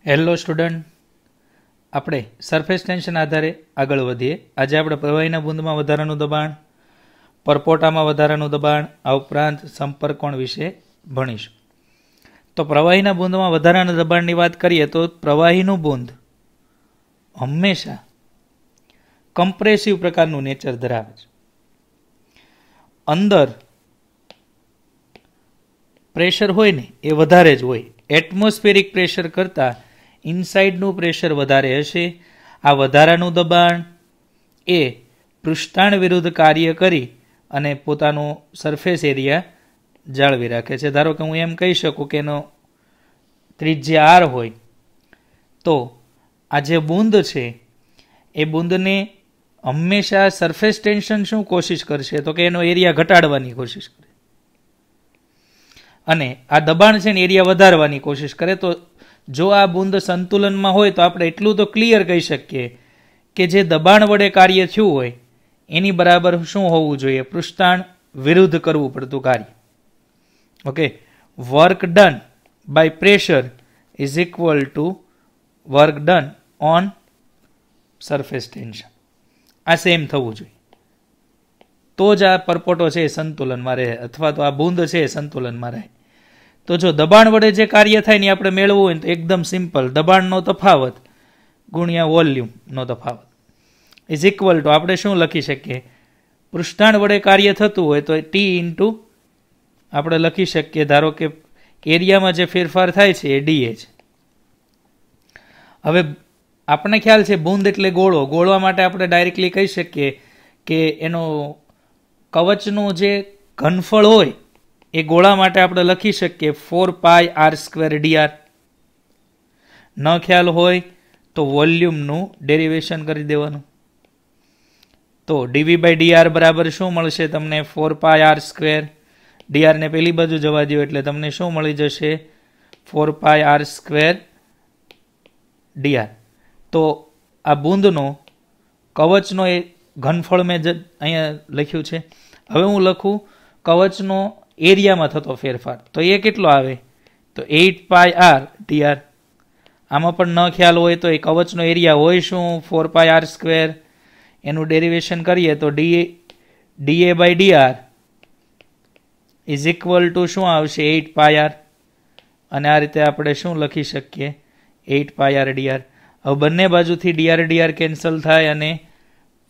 Hello student, આપણે surface tension આધારે આગળ વધીએ. આજે આપણે પ્રવાહીના બુંદમાં વધારાનું દબાણ, પરપોટામાં વધારાનું દબાણ, આ ઉપરાંત સંપર્ક કોણ વિશે ભણીશું. તો પ્રવાહીના બુંદમાં વધારાના દબાણની વાત કરીએ તો પ્રવાહીનું બુંદ હંમેશા કમ્પ્રેસિવ પ્રકારનું નેચર ધરાવે છે. અંદર પ્રેશર હોય ને એ વધારે જ હોય. એટમોસ્ફેરિક પ્રેશર કરતાં ઇનસાઇડનું પ્રેશર વધારે હશે. આ વધારાનું દબાણ એ પૃષ્ઠાણ વિરુદ્ધ કાર્ય કરી અને પોતાનો સરફેસ એરિયા જાળવી રાખે છે. ધારો કે હું એમ કહી શકું કે એનો ત્રિજ્યા R હોય તો આ જે બુંદ છે એ બુંદને હંમેશા સરફેસ ટેન્શન શું કોશિશ કરશે તો કે એનો એરિયા ઘટાડવાની કોશિશ કરે અને આ દબાણ છે ને એરિયા વધારવાની કોશિશ કરે. તો જો આ બુંદ સંતુલનમાં હોય તો આપણે એટલું તો ક્લિયર કહી શકીએ કે જે દબાણ વડે કાર્ય થયું હોય એની બરાબર શું હોવું જોઈએ? પૃષ્ઠાણ વિરુદ્ધ કરવું પડતું કાર્ય. Okay, work done by pressure is equal to work done on surface tension. આ સેમ થવું જોઈએ તો જ આ પરપોટો છે એ સંતુલનમાં રહે અથવા તો આ બુંદ છે એ સંતુલનમાં રહે. તો જો દબાણ વડે જે કાર્ય થાય ને આપણે મેળવવું હોય તો એકદમ સિમ્પલ, દબાણનો તફાવત ગુણ્યા વોલ્યુમનો તફાવત ઇઝ ઇક્વલ ટુ આપણે શું લખી શકીએ? પૃષ્ઠાણ વડે કાર્ય થતું હોય તો T ઇન્ટુ આપણે લખી શકીએ, ધારો કે એરિયામાં જે ફેરફાર થાય છે એ dA છે. હવે આપણને ખ્યાલ છે બુંદ એટલે ગોળો. ગોળવા માટે આપણે ડાયરેક્ટલી કહી શકીએ કે એનો કવચનું જે ઘનફળ હોય એ ગોળા માટે આપણે લખી શકીએ 4πr²dr. ન ખ્યાલ હોય તો વોલ્યુમનું ડેરિવેશન કરી દેવાનું. તો dV/dr બરાબર શું મળશે તમને? 4πr². dr ને પેલી બાજુ જવા દો એટલે તમને શું મળી જશે? 4πr²dr. તો આ બુંદનો કવચનો એ ઘનફળ મેં અહીંયા લખ્યું છે. હવે હું લખું કવચનો એરિયામાં થતો ફેરફાર, તો એ કેટલો આવે? તો 8πr/dr. આમાં પણ ન ખ્યાલ હોય તો એ કવચનો એરિયા હોય શું? 4πr². એનું ડેરિવેશન કરીએ તો dA/dr ઇઝ ઇક્વલ ટુ શું આવશે? 8πr. અને આ રીતે આપણે શું લખી શકીએ? 8πr/dr. હવે બંને બાજુથી dr કેન્સલ થાય અને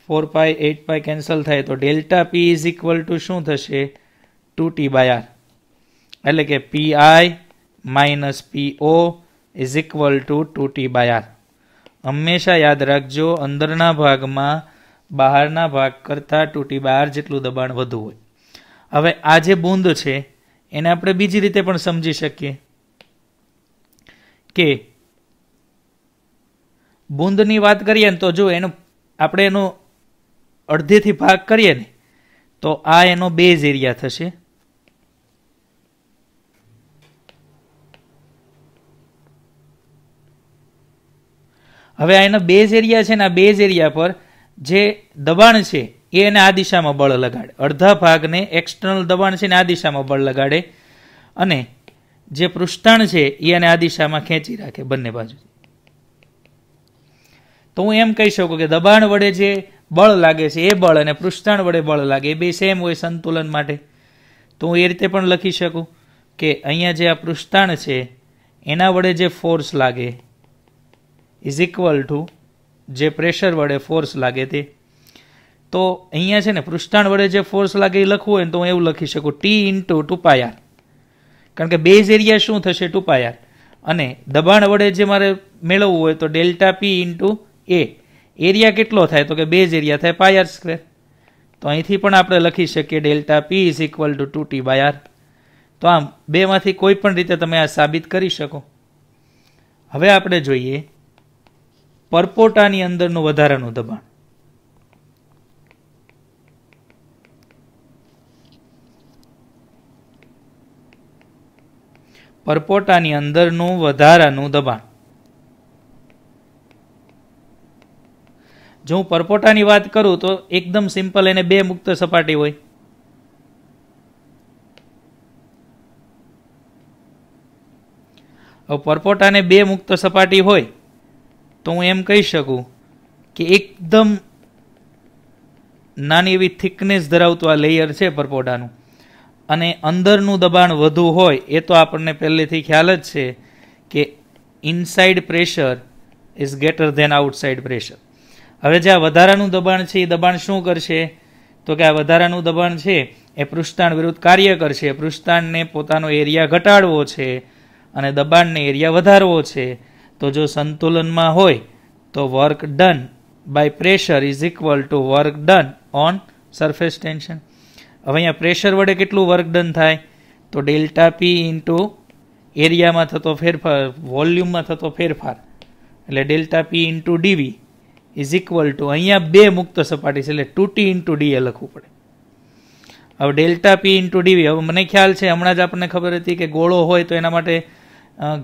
4π 8π કેન્સલ થાય તો delta P is equal to શું થશે? 2T/r. એટલે કે PI minus PO is equal two 2T/r. હંમેશા યાદ રાખજો અંદરના ભાગમાં બહારના ભાગ કરતાં 2T/r જેટલું દબાણ વધુ હોય. હવે આ જે બુંદ છે એને આપણે બીજી રીતે પણ સમજી શકીએ કે બુંદની વાત કરીએ ને તો જો એનું આપણે એનો અડધેથી ભાગ કરીએ ને તો આ એનો બેઝ એરિયા થશે. હવે આ એનો બેઝ એરિયા છે ને આ બેઝ એરિયા પર જે દબાણ છે એ એને આ દિશામાં બળ લગાડે. અડધા ભાગને એક્સટર્નલ દબાણ છે ને આ દિશામાં બળ લગાડે અને જે પૃષ્ઠાણ છે એ એને આ દિશામાં ખેંચી રાખે બંને બાજુ. તો હું એમ કહી શકું કે દબાણ વડે જે બળ લાગે છે એ બળ અને પૃષ્ઠાણ વડે બળ લાગે એ બે સેમ હોય સંતુલન માટે. તો હું એ રીતે પણ લખી શકું કે અહીંયા જે આ પૃષ્ઠાણ છે એના વડે જે ફોર્સ લાગે ઇઝ ઇક્વલ ટુ જે પ્રેશર વડે ફોર્સ લાગે તે. તો અહીંયા છે ને પૃષ્ઠાણ વડે જે ફોર્સ લાગે એ લખવું હોય ને તો હું એવું લખી શકું T ઇન્ટુ 2πr. કારણ કે બેઝ એરિયા શું થશે? 2πr. અને દબાણ વડે જે મારે મેળવવું હોય તો delta P into A. Area કેટલો થાય તો કે બેઝ એરિયા થાય πr². તો અહીંથી પણ આપણે લખી શકીએ delta P is equal two 2T/r. તો આમ બેમાંથી કોઈ પણ રીતે તમે આ સાબિત કરી શકો. હવે આપણે જોઈએ પરપોટાની અંદરનું વધારાનું દબાણ. પરપોટાની અંદરનું વધારાનું દબાણ. જો હું પરપોટાની વાત કરું તો એકદમ સિમ્પલ, એને બે મુક્ત સપાટી હોય. હવે પરપોટાને બે મુક્ત સપાટી હોય તો હું એમ કહી શકું કે એકદમ નાની એવી થિકનેસ ધરાવતું આ લેયર છે પરપોટાનું, અને અંદરનું દબાણ વધુ હોય એ તો આપણને પહેલેથી ખ્યાલ જ છે કે inside pressure is greater than outside pressure. હવે જે આ વધારાનું દબાણ છે એ દબાણ શું કરશે? તો કે આ વધારાનું દબાણ છે એ પૃષ્ઠતાણ વિરુદ્ધ કાર્ય કરશે. પૃષ્ઠતાણને પોતાનો એરિયા ઘટાડવો છે અને દબાણને એરિયા વધારવો છે. તો જો સંતુલનમાં હોય તો work done by pressure is equal to work done on surface tension. હવે અહીંયા પ્રેશર વડે કેટલું વર્ક ડન થાય? તો ડેલ્ટા પી ઇન્ટુ એરિયામાં થતો ફેરફાર, વોલ્યુમમાં થતો ફેરફાર, એટલે delta P into ડીવી is equal two, અહીંયા બે મુક્ત સપાટી છે એટલે 2t ઇન્ટુ ડીએ લખવું પડે. હવે ડેલ્ટા પી ઇન્ટુ ડીવી, હવે મને ખ્યાલ છે હમણાં જ આપણને ખબર હતી કે ગોળો હોય તો એના માટે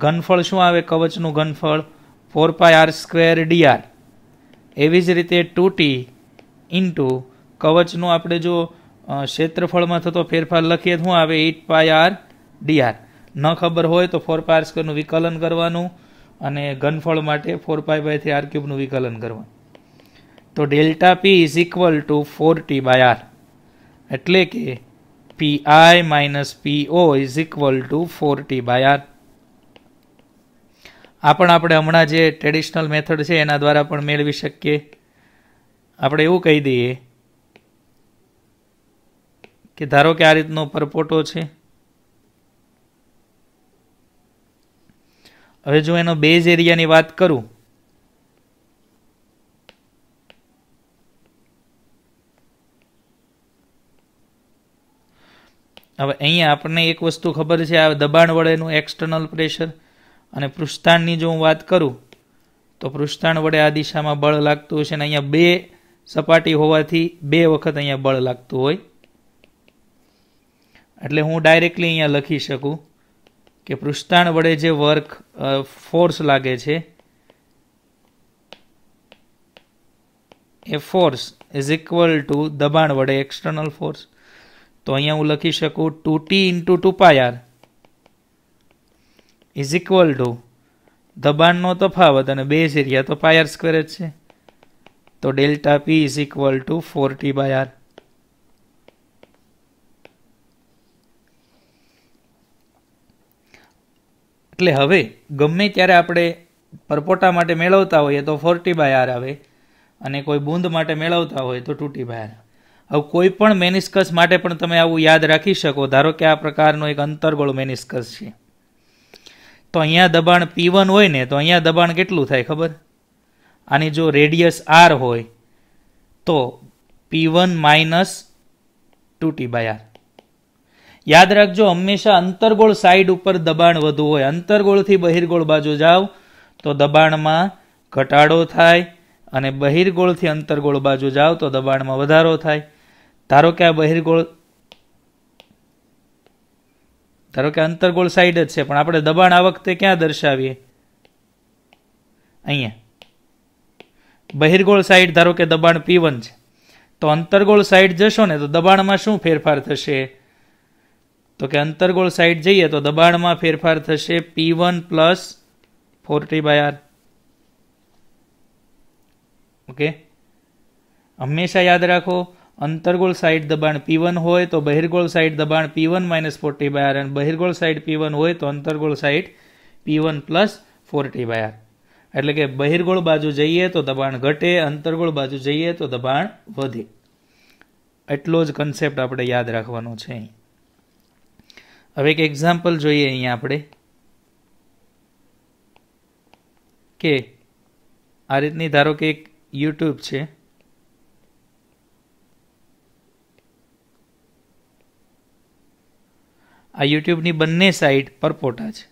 ઘનફળ શું આવે? કવચનું ઘનફળ 4πr² dr. એવી જ રીતે 2t ઇન્ટુ કવચનું આપણે જો ક્ષેત્રફળમાં થતો ફેરફાર લખીએ તો શું આવે? 8πr dr. ન ખબર હોય તો 4πr² નું વિકલન કરવાનું અને ઘનફળ માટે 4π/3r³ નું વિકલન કરવાનું. તો delta P is equal two 4t/r, એટલે કે pi minus PO is equal two 4t/r. આ પણ આપણે હમણાં જે ટ્રેડિશનલ મેથડ છે એના દ્વારા પણ મેળવી શકીએ. આપણે એવું કહી દઈએ કે ધારો કે આ રીતનો પરપોટો છે. હવે જો એનો બેઝ એરિયાની વાત કરું હવે અહીંયા આપણને એક વસ્તુ ખબર છે, આ દબાણ વડેનું એક્સટર્નલ પ્રેશર, અને પૃષ્ઠતાણની જો હું વાત કરું તો પૃષ્ઠતાણ વડે આ દિશામાં બળ લાગતું હશે, અને અહીંયા બે સપાટી હોવાથી બે વખત અહીંયા બળ લાગતું હોય. એટલે હું ડાયરેક્ટલી અહીંયા લખી શકું કે પૃષ્ઠતાણ વડે જે વર્ક ફોર્સ લાગે છે એ ફોર્સ ઇઝ ઇક્વલ ટુ દબાણ વડે એક્સટર્નલ ફોર્સ. તો અહીંયા હું લખી શકું 2t into 2πr is equal two દબાણનો તફાવત અને બેઝ એરિયા તો πr² જ છે. તો delta P is equal two 4t/r. એટલે હવે ગમે ત્યારે આપણે પરપોટા માટે મેળવતા હોઈએ તો 4t/r આવે, અને કોઈ બૂંદ માટે મેળવતા હોય તો 2t/r. હવે કોઈ પણ મેનિસ્કસ માટે પણ તમે આવું યાદ રાખી શકો. ધારો કે આ પ્રકારનો એક અંતર્ગોળ મેનિસ્કસ છે, તો અહીંયા દબાણ P1 હોય ને, તો અહીંયા દબાણ કેટલું થાય ખબર? આની જો રેડિયસ r હોય તો P1 માઇનસ 2t/r. યાદ રાખજો, હંમેશા અંતર્ગોળ સાઈડ ઉપર દબાણ વધુ હોય. અંતર્ગોળથી બહિર્ગોળ બાજુ જાઓ તો દબાણમાં ઘટાડો થાય, અને બહિર્ગોળથી અંતર્ગોળ બાજુ જાઓ તો દબાણમાં વધારો થાય. ધારો કે આ બહિર્ગોળ, ધારો કે અંતર્ગોળ સાઈડ જ છે, પણ આપણે દબાણ આ વખતે ક્યાં દર્શાવીએ? અહીંયા. બહિર્ગોળ સાઈડ ધારો કે દબાણ P1 છે, તો અંતર્ગોળ સાઈડ જશો ને તો દબાણમાં શું ફેરફાર થશે? તો કે અંતર્ગોળ સાઈડ જઈએ તો દબાણમાં ફેરફાર થશે P1 પ્લસ 4t/r. ઓકે, હંમેશા યાદ રાખો, અંતર્ગોળ સાઈડ દબાણ P1 હોય તો બહિર્ગોળ સાઈડ દબાણ P1 માઇનસ 4t/r, અને બહિર્ગોળ સાઈડ P1 હોય તો અંતર્ગોળ સાઈડ P1 પ્લસ 4t/r. એટલે કે બહિર્ગોળ બાજુ જઈએ તો દબાણ ઘટે, અંતર્ગોળ બાજુ જઈએ તો દબાણ વધે. એટલો જ કન્સેપ્ટ આપણે યાદ રાખવાનો છે. હવે એક એક્ઝામ્પલ જોઈએ અહીંયા આપણે કે આ રીતની ધારો કે એક યુટ્યુબ છે, આ યુટ્યુબની બંને સાઈડ પરપોટા છે,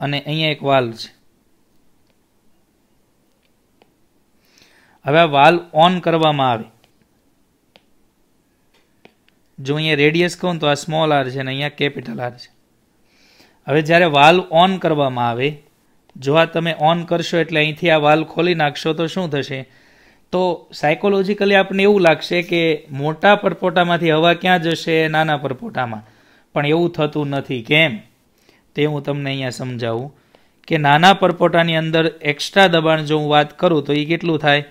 અને અહીંયા એક વાલ્વ છે. હવે આ વાલ્વ ઓન કરવામાં આવે, જો અહીંયા રેડિયસ કહું તો આ સ્મોલ r છે અને અહીંયા કેપિટલ R છે. હવે જ્યારે વાલ્વ ઓન કરવામાં આવે, જો આ તમે ઓન કરશો એટલે અહીંથી આ વાલ્વ ખોલી નાખશો તો શું થશે? તો તો સાયકોલોજીકલી આપણને એવું લાગશે કે મોટા પરપોટામાંથી હવા ક્યાં જશે? નાના પરપોટામાં. પણ એવું થતું નથી. કેમ? તે હું તમને અહીંયા સમજાવું કે નાના પરપોટાની અંદર એક્સ્ટ્રા દબાણ જો હું વાત કરું તો એ કેટલું થાય?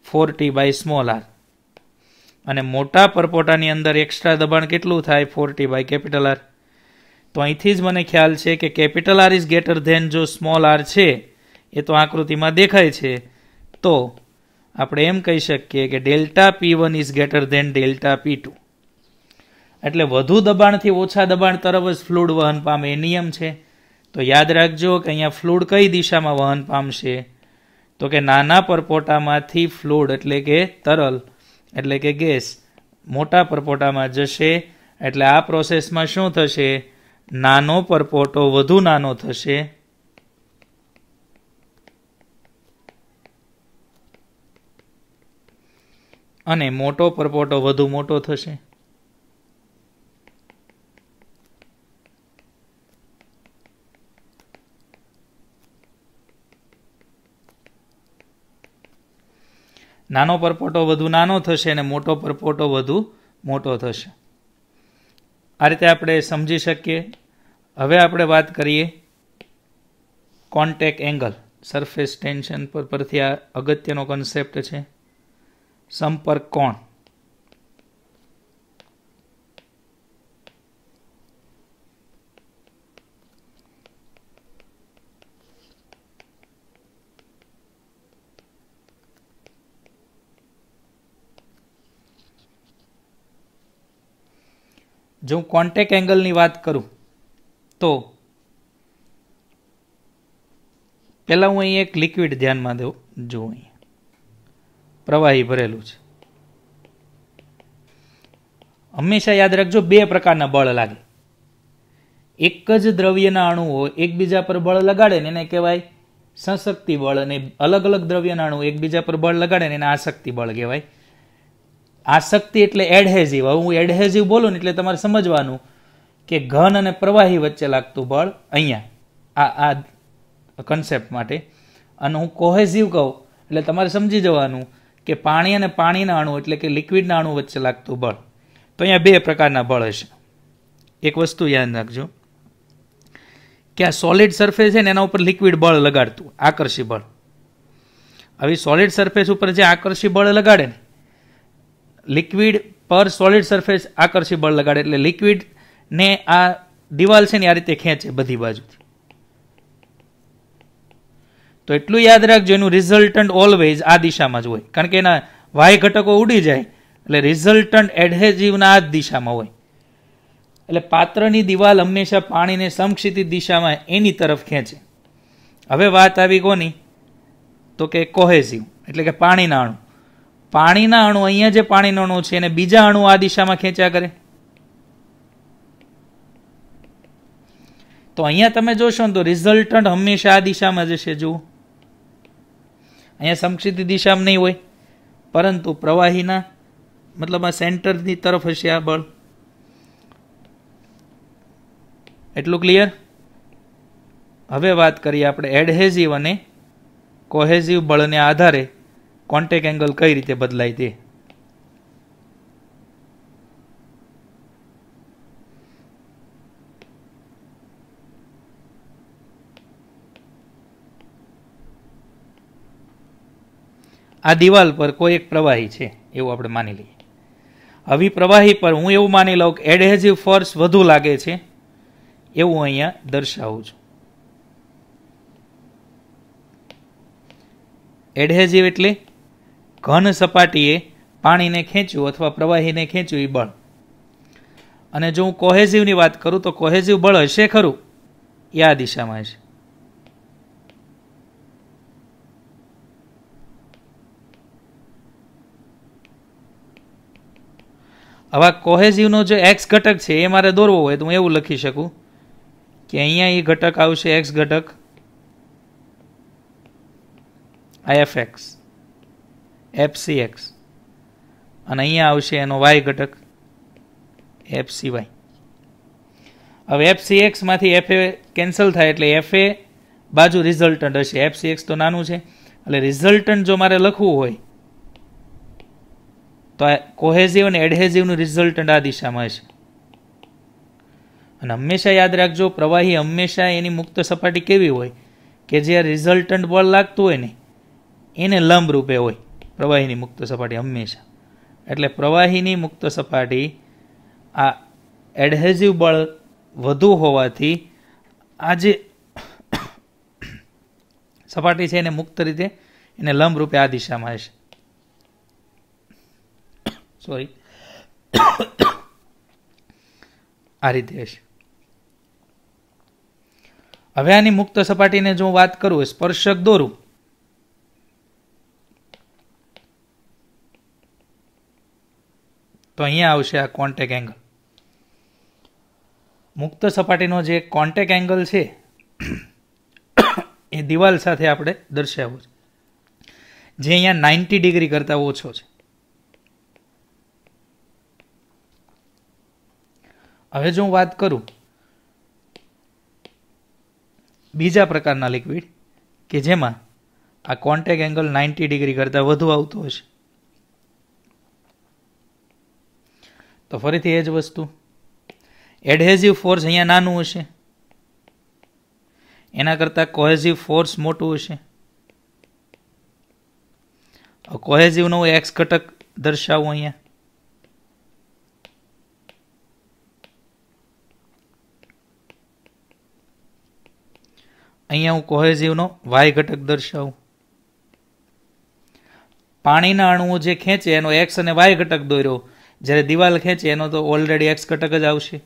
4t by small R. અને મોટા પરપોટાની અંદર એક્સ્ટ્રા દબાણ કેટલું થાય? 4t by capital R. તો અહીંથી જ મને ખ્યાલ છે કે capital R is greater than જો સ્મોલ આર છે, એ તો આકૃતિમાં દેખાય છે. તો આપણે એમ કહી શકીએ કે delta P1 is greater than delta P2. એટલે વધુ દબાણથી ઓછા દબાણ તરફ જ ફ્લુઇડ વહન પામે એ નિયમ છે. તો યાદ રાખજો કે અહીંયા ફ્લુઇડ કઈ દિશામાં વહન પામશે? તો કે નાના પરપોટામાંથી ફ્લુઇડ એટલે કે તરલ એટલે કે ગેસ મોટા પરપોટામાં જશે. એટલે આ પ્રોસેસમાં શું થશે? નાનો પરપોટો વધુ નાનો થશે અને મોટો પરપોટો વધુ મોટો થશે. નાનો પરપોટો વધુ નાનો થશે અને મોટો પરપોટો વધુ મોટો થશે. આ રીતે આપણે સમજી શકીએ. હવે આપણે વાત કરીએ કોન્ટેક્ટ એંગલ. સરફેસ ટેન્શન પરથી આ અગત્યનો કન્સેપ્ટ છે. સંપર્ક કોણ. જો હું કોન્ટેક્ટ એંગલની વાત કરું તો પહેલા હું અહીં એક લિક્વિડ ધ્યાનમાં દઉં. જો અહીં પ્રવાહી ભરેલું છે. હંમેશા યાદ રાખજો, બે પ્રકારના બળ લાગે. એક જ દ્રવ્યના અણુઓ એકબીજા પર બળ લગાડે ને એને કહેવાય સશક્તિ બળ, અને અલગ અલગ દ્રવ્યના અણુઓ એકબીજા પર બળ લગાડે ને એને આસક્તિ બળ કહેવાય. આસક્તિ એટલે એડહેઝિવ. હવે હું એડહેઝિવ બોલું ને એટલે તમારે સમજવાનું કે ઘન અને પ્રવાહી વચ્ચે લાગતું બળ અહીંયા આ કન્સેપ્ટ માટે. અને હું કોહેઝિવ કહું એટલે તમારે સમજી જવાનું કે પાણી અને પાણીના અણુ એટલે કે લિક્વિડના અણુ વચ્ચે લાગતું બળ. તો અહીંયા બે પ્રકારના બળ હશે. એક વસ્તુ યાદ રાખજો કે આ સોલિડ સરફેસ છે ને એના ઉપર લિક્વિડ બળ લગાડતું આકર્ષી બળ. આવી સોલિડ સરફેસ ઉપર જે આકર્ષી બળ લગાડે ને, લિક્વિડ પર સોલિડ સરફેસ આકર્ષી બળ લગાડે એટલે લિક્વિડ ને આ દિવાલ છે ને આ રીતે ખેંચે બધી બાજુથી. તો એટલું યાદ રાખજો, એનું રિઝલ્ટન્ટ ઓલવેઝ આ દિશામાં જ હોય, કારણ કે એના વાય ઘટકો ઉડી જાય એટલે રિઝલ્ટન્ટ એડહેઝિવના આ જ દિશામાં હોય. એટલે પાત્રની દિવાલ હંમેશા પાણીને સમક્ષિતિજ દિશામાં એની તરફ ખેંચે. હવે વાત આવી કોની? તો કે કોહેઝિવ એટલે કે પાણીના અણુ. પાણીના અણુ અહીંયા જે પાણીનો અણુ છે એને બીજા અણુ આ દિશામાં ખેંચ્યા કરે. તો અહીંયા તમે જોશો ને તો રિઝલ્ટન્ટ હંમેશા આ દિશામાં જશે. જુઓ અહીંયા સમક્ષિતિ દિશામાં નહીં હોય, પરંતુ પ્રવાહીના મતલબ આ સેન્ટરની તરફ હશે આ બળ. એટલું ક્લિયર? હવે વાત કરીએ આપણે એડહેઝિવ અને કોહેઝિવ બળને આધારે કોન્ટેક્ટ એંગલ કઈ રીતે બદલાય તે. આ દિવાલ પર કોઈ એક પ્રવાહી છે એવું આપણે માની લઈએ. હવે પ્રવાહી પર હું એવું માની લઉં કે એડહેઝિવ ફોર્સ વધુ લાગે છે એવું અહીંયા દર્શાવું છું. એડહેઝિવ એટલે ઘન સપાટીએ પાણીને ખેંચ્યું અથવા પ્રવાહીને ખેંચ્યું એ બળ. અને જો હું કોહેઝિવની વાત કરું તો કોહેઝિવ બળ હશે ખરું, એ આ દિશામાં હશે. હવે કોહેઝિવનો જે એક્સ ઘટક છે એ મારે દોરવો હોય તો હું એવું લખી શકું કે અહીંયા એ ઘટક આવશે એક્સ ઘટક Fx FCx, અને અહીંયા આવશે એનો y ઘટક FCy. હવે FCx માંથી FA કેન્સલ થાય એટલે FA બાજુ રિઝલ્ટન્ટ હશે. FCx તો નાનું છે એટલે રિઝલ્ટન્ટ જો મારે લખવું હોય તો આ કોહેઝિવ અને એડહેઝિવનું રિઝલ્ટન્ટ આ દિશામાં હશે. અને હંમેશા યાદ રાખજો, પ્રવાહી હંમેશા એની મુક્ત સપાટી કેવી હોય કે જે રિઝલ્ટન્ટ બળ લાગતું હોય ને એને લંબ રૂપે હોય પ્રવાહીની મુક્ત સપાટી હંમેશા. એટલે પ્રવાહીની મુક્ત સપાટી આ એડહેઝિવ બળ વધુ હોવાથી આ જે સપાટી છે એને મુક્ત રીતે એને લંબ રૂપે આ દિશામાં હશે. સોરી, આ રીતે હશે. હવે આની મુક્ત સપાટીને જો વાત કરું, સ્પર્શક દોરું, તો અહીંયા આવશે આ કોન્ટેક એંગલ. મુક્ત સપાટીનો જે કોન્ટેક એંગલ છે એ દિવાલ સાથે આપણે દર્શાવવું છે, જે અહીંયા 90 ડિગ્રી કરતા ઓછો છે. હવે જો હું વાત કરું બીજા પ્રકારના લિક્વિડ કે જેમાં આ કોન્ટેક એંગલ 90 ડિગ્રી કરતા વધુ આવતો હશે, તો ફરીથી એ જ વસ્તુ, એડહેઝિવ ફોર્સ અહીંયા નાનું હશે, એના કરતાં કોહેઝિવ ફોર્સ મોટું હશે. કોહેઝિવનો એક્સ ઘટક દર્શાવું અહીંયા. અહીંયા હું કોહેઝિવનો વાય ઘટક દર્શાવું. પાણીના અણુઓ જે ખેંચે એનો એક્સ અને વાય ઘટક દોર્યો, જ્યારે દિવાલ ખેંચે એનો તો ઓલરેડી એક્સ ઘટક જ આવશે.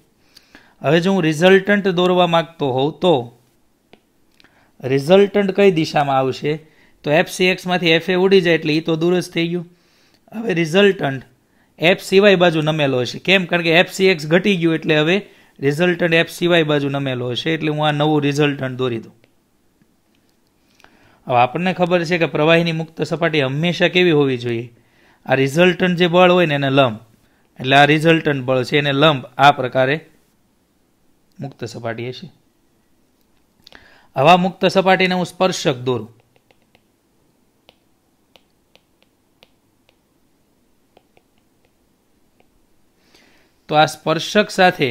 હવે જો હું રિઝલ્ટન્ટ દોરવા માંગતો હોઉં તો રિઝલ્ટન્ટ કઈ દિશામાં આવશે, તો FCX માંથી FA ઉડી જાય એટલે એ તો દૂર જ થઈ ગયું. હવે રિઝલ્ટન્ટ એફ સિવાય બાજુ નમેલો હશે. કેમ? કારણ કે FCX ઘટી ગયું એટલે હવે રિઝલ્ટન્ટ એફ સિવાય બાજુ નમેલો હશે. એટલે હું આ નવું રિઝલ્ટન્ટ દોરી દઉં. હવે આપણને ખબર છે કે પ્રવાહીની મુક્ત સપાટી હંમેશા કેવી હોવી જોઈએ, આ રિઝલ્ટન્ટ જે બળ હોય ને એને લંબ, એટલે આ રિઝલ્ટન્ટ બળ છે એને લંબ આ પ્રકારે મુક્ત સપાટી હશે. આવા મુક્ત સપાટીને હું સ્પર્શક દોરું, તો આ સ્પર્શક સાથે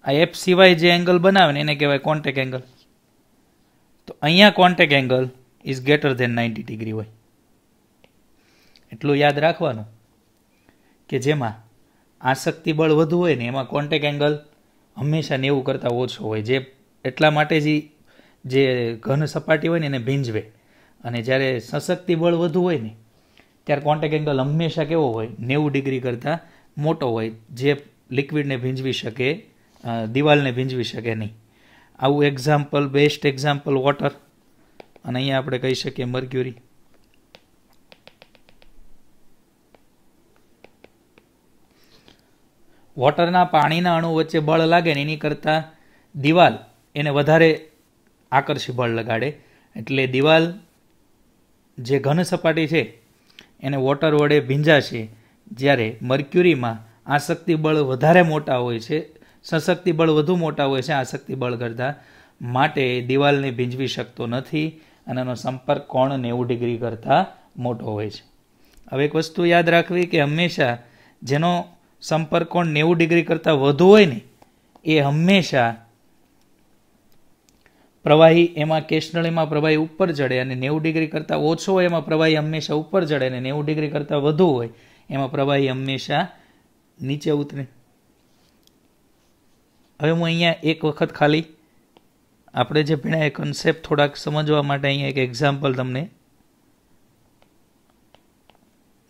આ એફ સિવાય જે એંગલ બનાવે ને એને કહેવાય કોન્ટેક એંગલ. તો અહીંયા contact angle is greater than 90 degree હોય. એટલું યાદ રાખવાનું કે જેમાં આસક્તિ બળ વધુ હોય ને એમાં કોન્ટેક એંગલ હંમેશા 90 કરતાં ઓછો હોય. જે એટલા માટે જે ઘન સપાટી હોય ને એને ભીંજવે, અને જ્યારે સશક્તિ બળ વધુ હોય ને ત્યારે કોન્ટેક એંગલ હંમેશા કેવો હોય, 90 ડિગ્રી કરતાં મોટો હોય, જે લિક્વિડને ભીંજવી શકે, દિવાલને ભીંજવી શકે નહીં. આવું એક્ઝામ્પલ, બેસ્ટ એક્ઝામ્પલ વોટર, અને અહીંયા આપણે કહી શકીએ મર્ક્યુરી. વોટરના પાણીના અણુ વચ્ચે બળ લાગે ને એની કરતાં દિવાલ એને વધારે આકર્ષી બળ લગાડે, એટલે દિવાલ જે ઘન સપાટી છે એને વોટર વડે ભીંજાશે, જ્યારે મર્ક્યુરીમાં આસક્તિ બળ વધારે મોટા હોય છે, સશક્તિ બળ વધુ મોટા હોય છે આસક્તિ બળ કરતાં, માટે દિવાલને ભીંજવી શકતો નથી અને એનો સંપર્ક કોણ 90 ડિગ્રી કરતાં મોટો હોય છે. હવે એક વસ્તુ યાદ રાખવી કે હંમેશા જેનો સંપર્ક કોણ 90 ડિગ્રી કરતાં વધુ હોય ને એ હંમેશા પ્રવાહી, એમાં કેશનળીમાં પ્રવાહી ઉપર ચડે, અને 90 ડિગ્રી કરતાં ઓછો હોય એમાં પ્રવાહી હંમેશા ઉપર ચડે, અને 90 ડિગ્રી કરતાં વધુ હોય એમાં પ્રવાહી હંમેશા નીચે ઉતરે. હવે હું અહીંયા એક વખત ખાલી આપણે જે ભણ્યા એ કન્સેપ્ટ થોડાક સમજવા માટે અહીંયા એક એક્ઝામ્પલ તમને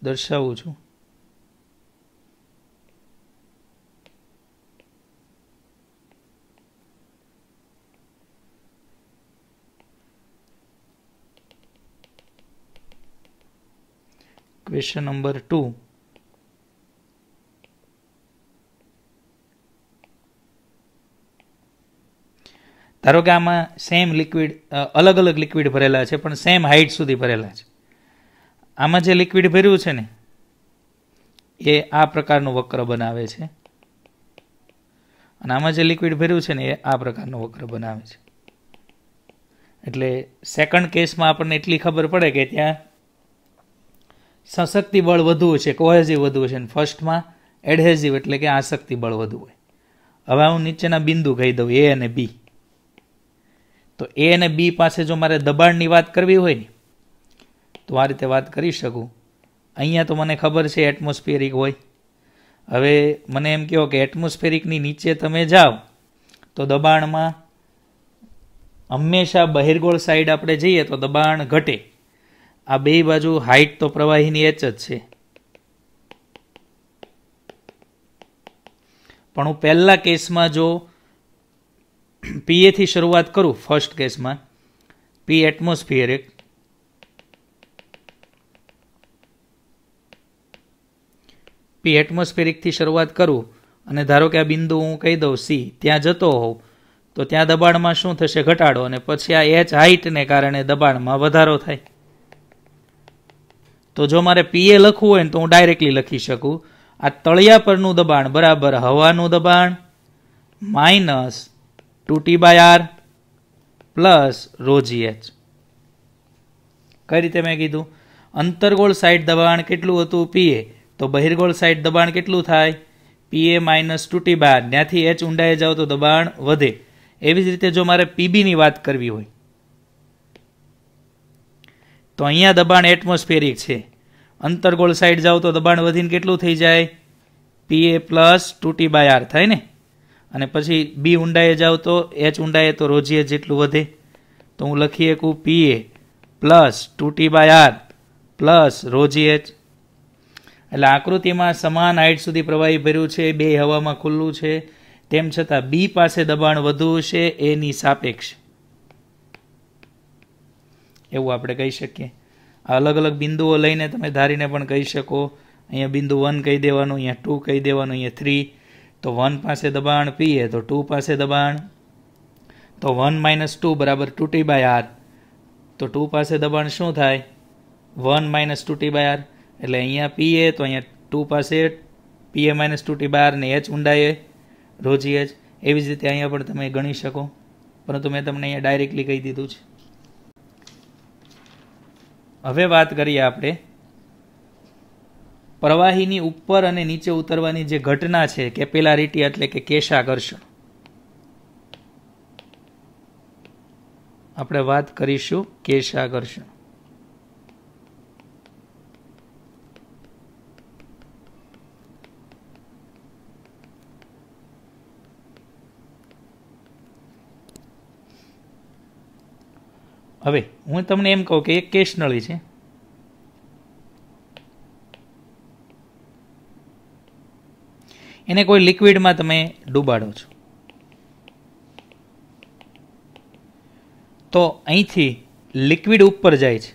દર્શાવું છું. Question number 2. ધારો કે આમાં સેમ લિક્વિડ, અલગ અલગ લિક્વિડ ભરેલા છે પણ સેમ હાઇટ સુધી ભરેલા છે. આમાં જે લિક્વિડ ભર્યું છે ને એ આ પ્રકારનું વક્ર બનાવે છે, અને આમાં જે લિક્વિડ ભર્યું છે ને એ આ પ્રકારનું વક્ર બનાવે છે. એટલે સેકન્ડ કેસમાં આપણને એટલી ખબર પડે કે ત્યાં સશક્તિ બળ વધુ છે, કોહેઝિવ વધુ છે, અને ફર્સ્ટમાં એડહેઝિવ એટલે કે આસક્તિ બળ વધુ હોય. હવે હું નીચેના બિંદુ કહી દઉં એ અને બી. તો એ અને બી પાસે જો મારે દબાણની વાત કરવી હોય ને તો આ રીતે વાત કરી શકું. અહીંયા તો મને ખબર છે એટમોસ્ફિયરિક હોય. હવે મને એમ કહો કે એટમોસ્ફિયરિકની નીચે તમે જાઓ તો દબાણમાં હંમેશા બહિર્ગોળ સાઈડ આપણે જઈએ તો દબાણ ઘટે. આ બે બાજુ હાઇટ તો પ્રવાહીની એચ જ છે, પણ હું પહેલા કેસમાં જો પીએ થી શરૂઆત કરું, ફર્સ્ટ કેસમાં પી એટમોસ્ફિયરિક, પી એટમોસ્ફિયરિકથી શરૂઆત કરું અને ધારો કે આ બિંદુ હું કહી દઉં સી, ત્યાં જતો હોઉં તો ત્યાં દબાણમાં શું થશે? ઘટાડો, અને પછી આ એચ હાઇટને કારણે દબાણમાં વધારો થાય. તો જો મારે પીએ લખવું હોય ને તો હું ડાયરેક્ટલી લખી શકું આ તળિયા પરનું દબાણ બરાબર હવાનું દબાણ માઇનસ 2T/R પ્લસ ρgh. કઈ રીતે મેં કીધું? અંતર્ગોળ સાઈડ દબાણ કેટલું હતું? પીએ. તો બહિર્ગોળ સાઈડ દબાણ કેટલું થાય? પીએ માઇનસ 2T/R. ત્યાંથી એચ ઊંડાએ જાવ તો દબાણ વધે. એવી જ રીતે જો મારે પીબીની વાત કરવી હોય તો અહીંયા દબાણ એટમોસ્ફિયરિક છે, અંતર્ગોળ સાઈડ જાવ તો દબાણ વધીને કેટલું થઈ જાય? પીએ પ્લસ 2T/R થાય ને. અને પછી બી ઊંડાએ જાવ તો એચ ઊંડાએ તો ρgh જેટલું વધે. તો હું લખી શકું પીએ પ્લસ 2T/R પ્લસ ρgh. એટલે આકૃતિમાં સમાન હાઇટ સુધી પ્રવાહી ભર્યું છે, બે હવામાં ખુલ્લું છે, તેમ છતાં બી પાસે દબાણ વધુ છે એની સાપેક્ષ, એવું આપણે કહી શકીએ. આ અલગ અલગ બિંદુઓ લઈને તમે ધારીને પણ કહી શકો. અહીંયા બિંદુ 1 કહી દેવાનું, અહીંયા 2 કહી દેવાનું, અહીંયા 3. તો 1 પાસે દબાણ પીએ તો 2 પાસે દબાણ, તો 1 - 2 બરાબર 2T/R. તો 2 પાસે દબાણ શું થાય? 1 - 2T/R. એટલે અહીંયા પીએ તો અહીંયા 2 પાસે પીએ - 2T/R ને એચ ઊંડાએ ρgh. એવી જ રીતે અહીંયા પણ તમે ગણી શકો, પરંતુ મેં તમને અહીંયા ડાયરેક્ટલી કહી દીધું છે. હવે વાત કરીએ આપણે પ્રવાહીની ઉપર અને નીચે ઉતરવાની જે ઘટના છે, કેપિલારિટી એટલે કે કેશાકર્ષણ. આપણે વાત કરીશું કેશાકર્ષણ. હવે હું તમને એમ કહું કે એક કેશ નળી છે, એને કોઈ લિક્વિડમાં તમે ડૂબાડો છો, તો અહીંથી લિક્વિડ ઉપર જાય છે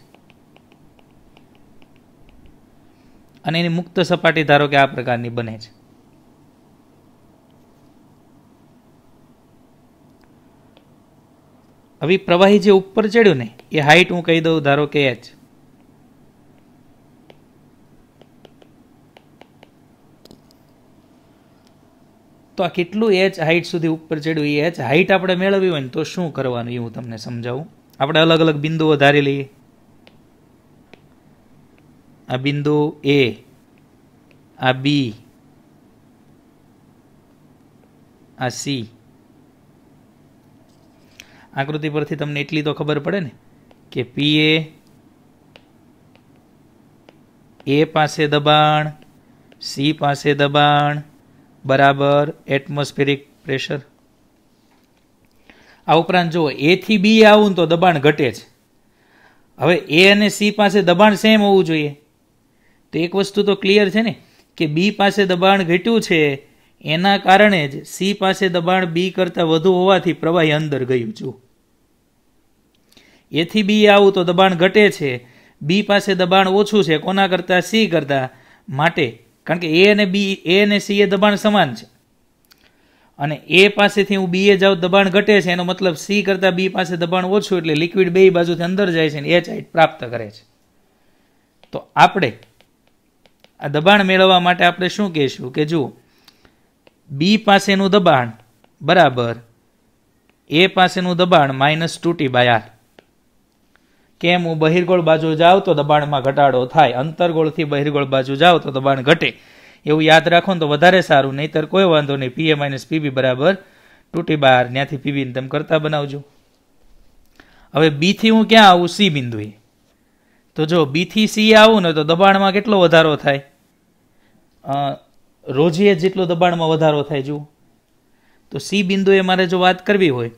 અને એની મુક્ત સપાટી ધારો કે આ પ્રકારની બને છે. હવે પ્રવાહી જે ઉપર ચડ્યું ને એ હાઈટ હું કહી દઉં ધારો કે h. તો આ કેટલું h હાઈટ સુધી ઉપર ચડ્યું, એ h હાઈટ આપણે મેળવવી હોય ને તો શું કરવાનું એ હું તમને સમજાવું. આપણે અલગ અલગ બિંદુઓ ધારી લઈએ. આ બિંદુ A, આ B, આ C. આકૃતિ પરથી તમને એટલી તો ખબર પડે ને કે પીએ એ પાસે દબાણ, સી પાસે દબાણ બરાબર એટમોસ્ફેરિક પ્રેશર. આ ઉપરાંત જો એ થી બી આવું તો દબાણ ઘટે છે. હવે એ અને સી પાસે દબાણ સેમ હોવું જોઈએ. તો એક વસ્તુ તો ક્લિયર છે ને કે બી પાસે દબાણ ઘટ્યું છે, એના કારણે જ સી પાસે દબાણ બી કરતા વધુ હોવાથી પ્રવાહી અંદર ગયું. જો એ થી બી આવું તો દબાણ ઘટે છે, બી પાસે દબાણ ઓછું છે કોના કરતા? સી કરતા. માટે કારણ કે એ અને બી, એ અને સી એ દબાણ સમાન છે, અને એ પાસેથી હું બી એ જાઉં દબાણ ઘટે છે, એનો મતલબ સી કરતા બી પાસે દબાણ ઓછું, એટલે લિક્વિડ બે બાજુથી અંદર જાય છે અને એચ હાઈટ પ્રાપ્ત કરે છે. તો આપણે આ દબાણ મેળવવા માટે આપણે શું કહેશું કે જુઓ, બી પાસેનું દબાણ બરાબર એ પાસેનું દબાણ -2T/R. કેમ હું બહિર્ગોળ બાજુ જાઉં તો દબાણમાં ઘટાડો થાય, અંતર્ગોળથી બહિર્ગોળ બાજુ જાઉં તો દબાણ ઘટે. એવું યાદ રાખો ને તો વધારે સારું, નહીતર કોઈ વાંધો નહીં. પીએ માઇનસ પીબી બરાબર 2T/R, ત્યાંથી પીબી તમે કરતા બનાવજો. હવે બી થી હું ક્યાં આવું? સી બિંદુએ. તો જો બી થી સી આવું ને તો દબાણમાં કેટલો વધારો થાય? રોજીએ જેટલો દબાણમાં વધારો થાય. જુઓ તો સી બિંદુએ મારે જો વાત કરવી હોય,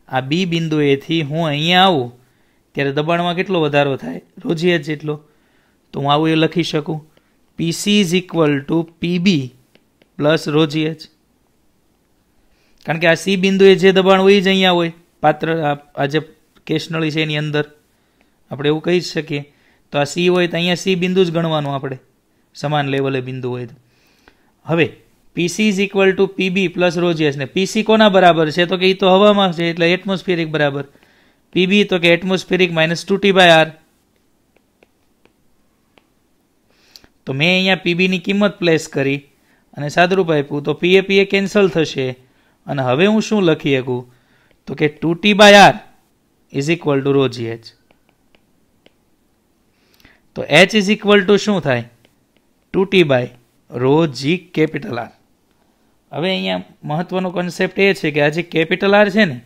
આ બી બિંદુએથી હું અહીંયા આવું ત્યારે દબાણમાં કેટલો વધારો થાય? રોજીએ જેટલો. તો હું આવું એ લખી શકું, PC is equal to PB plus rho g h. કારણ કે આ સી બિંદુએ જે દબાણ હોય જ અહીંયા હોય, પાત્ર આ જે કેસ નળી છે એની અંદર આપણે એવું કહી શકીએ. તો આ સી હોય તો અહીંયા સી બિંદુ જ ગણવાનું આપણે, સમાન લેવલે બિંદુ હોય તો. હવે PC is equal to PB plus rho g s, ને પીસી કોના બરાબર છે? તો કે એ તો હવામાં છે એટલે એટમોસ્ફિયરિક બરાબર. પીબી તો કે એટમોસ્ફિયરિક માઇનસ 2T/R. તો મેં અહીંયા પીબીની કિંમત પ્લેસ કરી અને સાદરૂપ આપ્યું તો પીએ પીએ કેન્સલ થશે. અને હવે હું શું લખી શકું? તો કે 2T/R ઇઝ ઇક્વલ ટુ રોજીએચ. તો એચ ઇઝ ઇક્વલ ટુ શું થાય? 2T/ρg capital R. હવે અહીંયા મહત્વનો કોન્સેપ્ટ એ છે કે આ જે કેપિટલ આર છે ને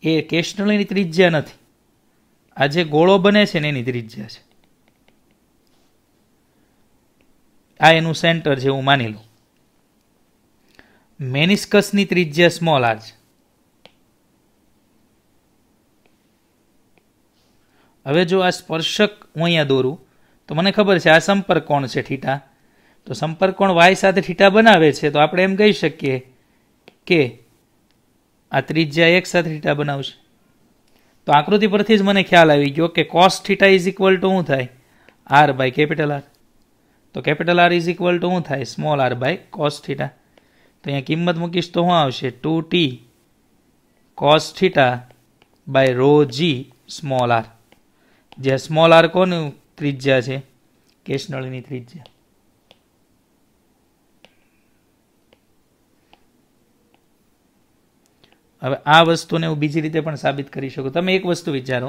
એ કેસ નળીની ત્રિજ્યા નથી, આ જે ગોળો બને છે ને એની ત્રિજ્યા છે. આ એનું સેન્ટર છે હું માની લઉં. મેનિસ્કસની ત્રિજ્યા સ્મોલ આર છે. હવે જો આ સ્પર્શક હું અહીંયા દોરું તો મને ખબર છે આ સંપર્ક કોણ છે થીટા. તો સંપર્ક કોણ વાય સાથે થીટા બનાવે છે, તો આપણે એમ કહી શકીએ કે આ ત્રિજ્યા એક સાથે થીટા બનાવશે. તો આકૃતિ પરથી જ મને ખ્યાલ આવી ગયો કે cos theta is equal to શું થાય? R by capital R. તો capital R is equal to શું થાય? Small R by cos theta. તો અહીંયા કિંમત મૂકીશ તો શું આવશે? 2T cos theta by rho g small R. જે સ્મોલ આર કોનું ત્રિજ્યા છે? કેસ નળીની ત્રિજ્યા. હવે આ વસ્તુને હું બીજી રીતે પણ સાબિત કરી શકું. તમે એક વસ્તુ વિચારો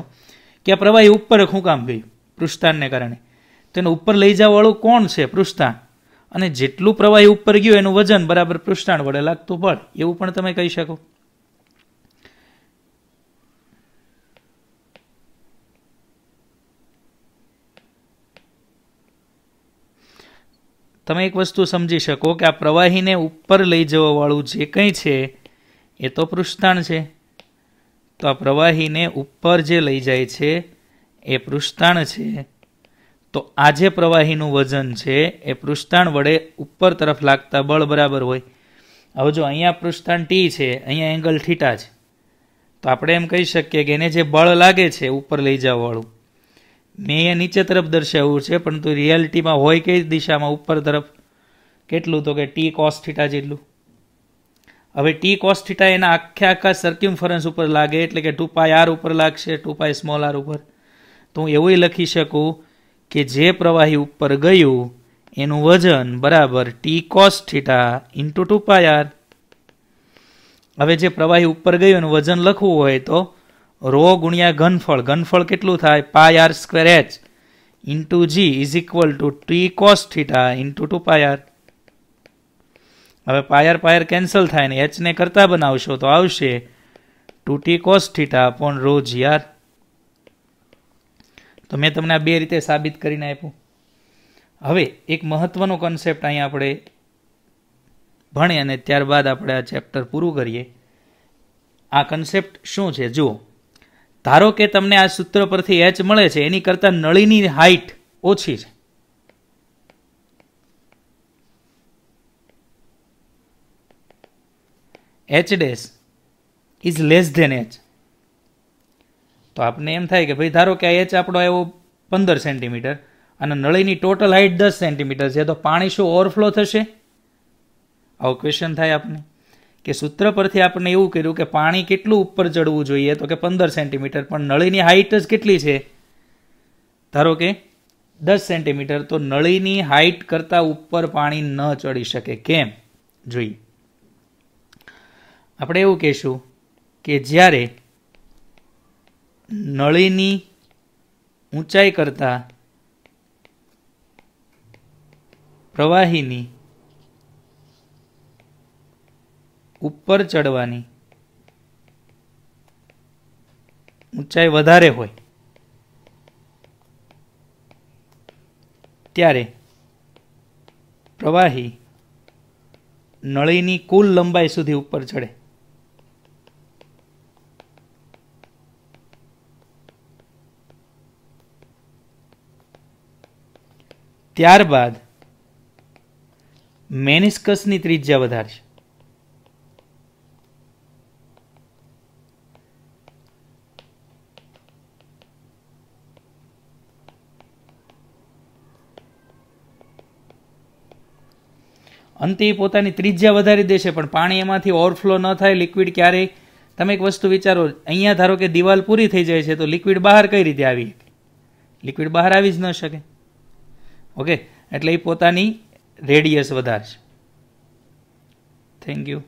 કે આ પ્રવાહી ઉપર શું કામ ગયું? પૃષ્ઠતાણને કારણે. તો એને ઉપર લઈ જવા વાળું કોણ છે? પૃષ્ઠતાણ. અને જેટલું પ્રવાહી ઉપર ગયું એનું વજન બરાબર પૃષ્ઠતાણ વડે લાગતું બળ, એવું પણ તમે કહી શકો. તમે એક વસ્તુ સમજી શકો કે આ પ્રવાહીને ઉપર લઈ જવા વાળું જે કંઈ છે એ તો પૃષ્ઠતાણ છે. તો આ પ્રવાહીને ઉપર જે લઈ જાય છે એ પૃષ્ઠતાણ છે. તો આ જે પ્રવાહીનું વજન છે એ પૃષ્ઠતાણ વડે ઉપર તરફ લાગતા બળ બરાબર હોય. હવે જો અહીંયા પૃષ્ઠતાણ ટી છે, અહીંયા એંગલ થીટા છે, તો આપણે એમ કહી શકીએ કે એને જે બળ લાગે છે ઉપર લઈ જવા વાળું, મેં અહીંયા નીચે તરફ દર્શાવ્યું છે, પરંતુ રિયાલિટીમાં હોય કઈ દિશામાં? ઉપર તરફ. કેટલું? તો કે ટી કોસ થીટા જેટલું. હવે ટી કોસ થીટા એના આખા સર્ક્યુમફરન્સ ઉપર લાગે એટલે કે 2πr ઉપર લાગશે, 2π સ્મોલ આર ઉપર. તો હું એવું લખી શકું કે જે પ્રવાહી ઉપર ગયું એનું વજન બરાબર T cos theta into 2πr. હવે જે પ્રવાહી ઉપર ગયું એનું વજન લખવું હોય તો રો ગુણ્યા ઘનફળ. ઘનફળ કેટલું થાય? πr² into g is equal to T cos theta into 2πr. હવે પાયર કેન્સલ થાય ને એચ ને કરતા બનાવશો તો આવશે 2T cos theta upon rho g R. તો મેં તમને આ બે રીતે સાબિત કરીને આપ્યું. હવે એક મહત્વનો કોન્સેપ્ટ અહીંયા આપણે ભણીએ અને ત્યારબાદ આપણે આ ચેપ્ટર પૂરું કરીએ. આ કોન્સેપ્ટ શું છે? જુઓ, ધારો કે તમને આ સૂત્ર પરથી એચ મળે છે, એની કરતાં નળીની હાઇટ ઓછી છે. H dash is less than H. તો આપને એમ થાય કે ભાઈ ધારો કે આ એચ આપણો આવ્યો 15 સેન્ટીમીટર અને નળીની ટોટલ હાઇટ 10 સેન્ટીમીટર છે, તો પાણી શું ઓવરફ્લો થશે? આવો ક્વેશ્ચન થાય આપને કે સૂત્ર પરથી આપણે એવું કર્યું કે પાણી કેટલું ઉપર ચડવું જોઈએ? તો કે 15 સેન્ટીમીટર, પણ નળીની હાઇટ જ કેટલી છે? ધારો કે 10 સેન્ટીમીટર. તો નળીની હાઇટ કરતાં ઉપર પાણી ન ચડી શકે. કેમ? જોઈએ. આપણે એવું કહીશું કે જ્યારે નળીની ઊંચાઈ કરતા પ્રવાહીની ઉપર ચડવાની ઊંચાઈ વધારે હોય ત્યારે પ્રવાહી નળીની કુલ લંબાઈ સુધી ઉપર ચડે. ત્યારબાદ મેનિસ્કસની ત્રિજ્યા વધારશે. અંતે પોતાની ત્રિજ્યા વધારી દેશે, પણ પાણી એમાંથી ઓવરફ્લો ન થાય. લિક્વિડ ક્યારેય, તમે એક વસ્તુ વિચારો, અહીંયા ધારો કે દિવાલ પૂરી થઈ જાય છે તો લિક્વિડ બહાર કઈ રીતે આવી? લિક્વિડ બહાર આવી જ ન શકે. ઓકે, એટલે એ પોતાની રેડિયસ વધારશે. Thank you.